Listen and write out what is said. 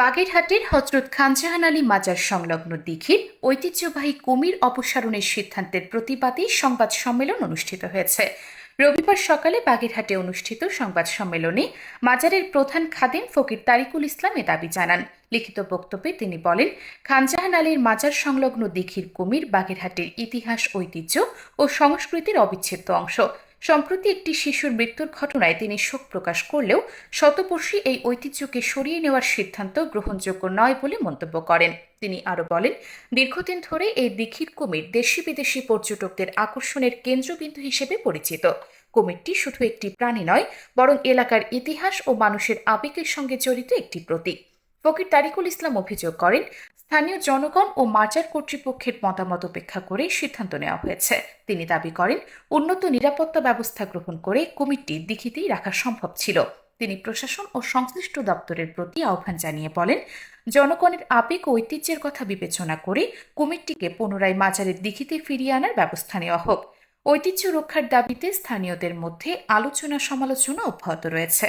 বাগেরহাটের হযরত খানজাহান আলী মাজার সংলগ্ন দিঘির ঐতিহ্যবাহী কুমির অপসারণের সিদ্ধান্তের প্রতিবাদে সংবাদ সম্মেলন অনুষ্ঠিত হয়েছে। রবিবার সকালে বাগেরহাটে অনুষ্ঠিত সংবাদ সম্মেলনে মাজারের প্রধান খাদেম ফকির তারিকুল ইসলাম এ দাবি জানান। লিখিত বক্তব্যে তিনি বলেন, খানজাহান আলীর মাজার সংলগ্ন দিঘির কুমির বাগেরহাটের ইতিহাস, ঐতিহ্য ও সংস্কৃতির অবিচ্ছেদ্য অংশ। সম্প্রতি একটি শিশুর মৃত্যুর ঘটনায় তিনি শোক প্রকাশ করলেও শতবর্ষী এই ঐতিহ্যকে সরিয়ে নেওয়ার সিদ্ধান্ত গ্রহণযোগ্য নয় বলে মন্তব্য করেন। তিনি আরও বলেন, দীর্ঘদিন ধরে এই দিঘির কুমির দেশি বিদেশি পর্যটকদের আকর্ষণের কেন্দ্রবিন্দু হিসেবে পরিচিত। কুমিরটি শুধু একটি প্রাণী নয়, বরং এলাকার ইতিহাস ও মানুষের আবেগের সঙ্গে জড়িত একটি প্রতীক। ফকির তারিকুল ইসলাম অভিযোগ করেন, স্থানীয় জনগণ ও মাজার কর্তৃপক্ষের মতামত উপেক্ষা করে সিদ্ধান্ত নেওয়া হয়েছে। তিনি দাবি করেন, উন্নত নিরাপত্তা ব্যবস্থা গ্রহণ করে কুমিরটি দিঘিতেই রাখা সম্ভব ছিল। তিনি প্রশাসন ও সংশ্লিষ্ট দপ্তরের প্রতি আহ্বান জানিয়ে বলেন, জনগণের আবেগ ও ঐতিহ্যের কথা বিবেচনা করে কুমিরটিকে পুনরায় মাজারের দিঘিতে ফিরিয়ে আনার ব্যবস্থা নেওয়া হোক। ঐতিহ্য রক্ষার দাবিতে স্থানীয়দের মধ্যে আলোচনা সমালোচনা অব্যাহত রয়েছে।